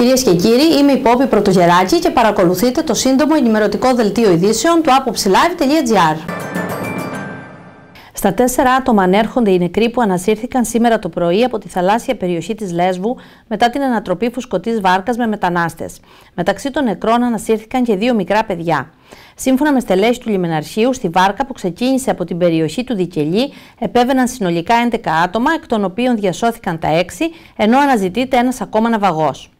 Κυρίες και κύριοι, είμαι η Πόπη Πρωτογεράκη και παρακολουθείτε το σύντομο ενημερωτικό δελτίο ειδήσεων του apoψilive.gr. Στα 4 άτομα ανέρχονται οι νεκροί που ανασύρθηκαν σήμερα το πρωί από τη θαλάσσια περιοχή της Λέσβου μετά την ανατροπή φουσκωτής βάρκας με μετανάστες. Μεταξύ των νεκρών ανασύρθηκαν και 2 μικρά παιδιά. Σύμφωνα με στελέχη του λιμεναρχείου, στη βάρκα που ξεκίνησε από την περιοχή του Δικελή επέβαιναν συνολικά 11 άτομα, εκ των οποίων διασώθηκαν τα 6, ενώ αναζητείται ένας ακόμα ναυαγός.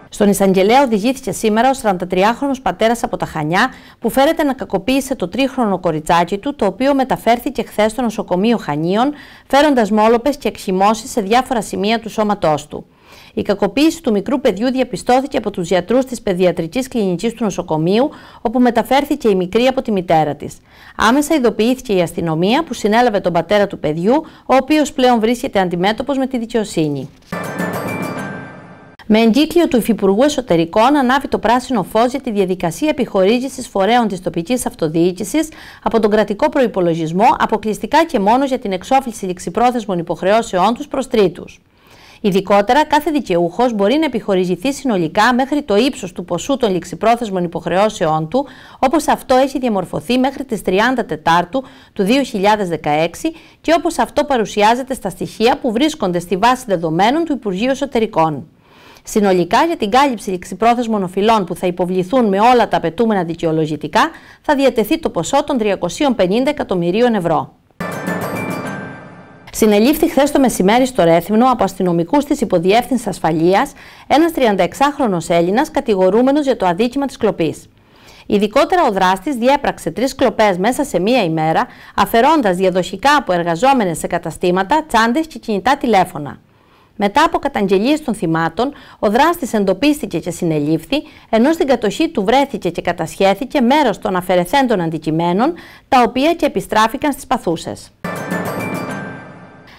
Στον εισαγγελέα οδηγήθηκε σήμερα ο 43χρονος πατέρας από τα Χανιά, που φέρεται να κακοποίησε το 3χρονο κοριτσάκι του, το οποίο μεταφέρθηκε χθες στο νοσοκομείο Χανίων, φέροντας μόλοπες και εκχυμώσεις σε διάφορα σημεία του σώματός του. Η κακοποίηση του μικρού παιδιού διαπιστώθηκε από τους γιατρούς της παιδιατρικής κλινικής του νοσοκομείου, όπου μεταφέρθηκε η μικρή από τη μητέρα της. Άμεσα ειδοποιήθηκε η αστυνομία, που συνέλαβε τον πατέρα του παιδιού, ο οποίος πλέον βρίσκεται αντιμέτωπος με τη δικαιοσύνη. Με εγκύκλιο του Υφυπουργού Εσωτερικών ανάβει το πράσινο φως για τη διαδικασία επιχορήγησης φορέων της τοπικής αυτοδιοίκησης από τον κρατικό προϋπολογισμό, αποκλειστικά και μόνο για την εξόφληση ληξιπρόθεσμων υποχρεώσεών τους προς τρίτους. Ειδικότερα, κάθε δικαιούχος μπορεί να επιχορηγηθεί συνολικά μέχρι το ύψος του ποσού των ληξιπρόθεσμων υποχρεώσεών του, όπως αυτό έχει διαμορφωθεί μέχρι τις 30 Τετάρτου του 2016 και όπως αυτό παρουσιάζεται στα στοιχεία που βρίσκονται στη βάση δεδομένων του Υπουργείου Εσωτερικών. Συνολικά, για την κάλυψη ληξιπρόθεσμων οφειλών που θα υποβληθούν με όλα τα απαιτούμενα δικαιολογητικά, θα διατεθεί το ποσό των 350 εκατομμυρίων ευρώ. Συνελήφθη χθες το μεσημέρι στο Ρέθυμνο από αστυνομικούς της Υποδιεύθυνσης Ασφαλείας ένας 36χρονος Έλληνας κατηγορούμενος για το αδίκημα της κλοπής. Ειδικότερα, ο δράστης διέπραξε 3 κλοπές μέσα σε μία ημέρα, αφαιρώντας διαδοχικά από εργαζόμενες σε καταστήματα, τσάντες και κινητά τηλέφωνα. Μετά από καταγγελίες των θυμάτων, ο δράστης εντοπίστηκε και συνελήφθη, ενώ στην κατοχή του βρέθηκε και κατασχέθηκε μέρος των αφαιρεθέντων αντικειμένων, τα οποία και επιστράφηκαν στις παθούσες.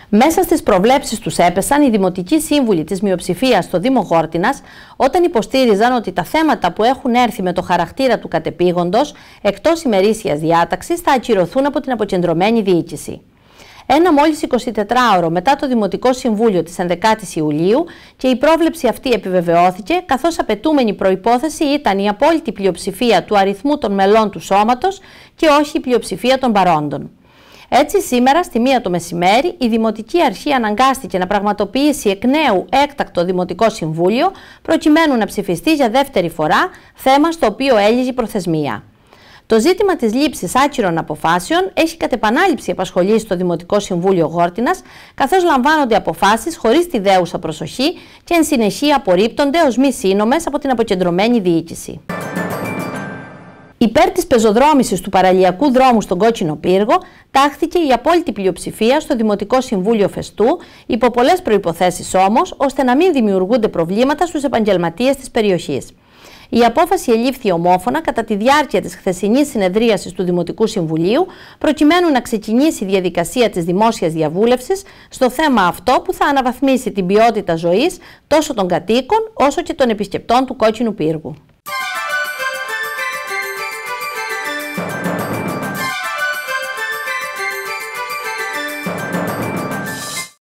Μέσα στις προβλέψεις τους έπεσαν οι δημοτικοί σύμβουλοι της μειοψηφίας στο Δήμο Γόρτινας, όταν υποστήριζαν ότι τα θέματα που έχουν έρθει με το χαρακτήρα του κατεπήγοντος, εκτός ημερήσιας διάταξης, θα ακυρωθούν από την αποκεντρωμένη διοίκηση. Ένα μόλις 24ωρο μετά το Δημοτικό Συμβούλιο της 11ης Ιουλίου και η πρόβλεψη αυτή επιβεβαιώθηκε, καθώς απαιτούμενη προϋπόθεση ήταν η απόλυτη πλειοψηφία του αριθμού των μελών του σώματος και όχι η πλειοψηφία των παρόντων. Έτσι, σήμερα στη 1 το μεσημέρι, η Δημοτική Αρχή αναγκάστηκε να πραγματοποιήσει εκ νέου έκτακτο Δημοτικό Συμβούλιο, προκειμένου να ψηφιστεί για δεύτερη φορά, θέμα στο οποίο έλυγε η προθεσμία. Το ζήτημα της λήψης άκυρων αποφάσεων έχει κατ' επανάληψη απασχολήσει στο Δημοτικό Συμβούλιο Γόρτινας, καθώς λαμβάνονται αποφάσεις χωρίς τη δέουσα προσοχή και εν συνεχεία απορρίπτονται ως μη σύνομες από την αποκεντρωμένη διοίκηση. Υπέρ της πεζοδρόμησης του παραλιακού δρόμου στον Κόκκινο Πύργο τάχθηκε η απόλυτη πλειοψηφία στο Δημοτικό Συμβούλιο Φεστού, υπό πολλές προϋποθέσεις όμως, ώστε να μην δημιουργούνται προβλήματα στους επαγγελματίες της περιοχής. Η απόφαση ελήφθη ομόφωνα κατά τη διάρκεια της χθεσινής συνεδρίασης του Δημοτικού Συμβουλίου, προκειμένου να ξεκινήσει η διαδικασία της δημόσιας διαβούλευσης στο θέμα αυτό, που θα αναβαθμίσει την ποιότητα ζωής τόσο των κατοίκων όσο και των επισκεπτών του Κόκκινου Πύργου.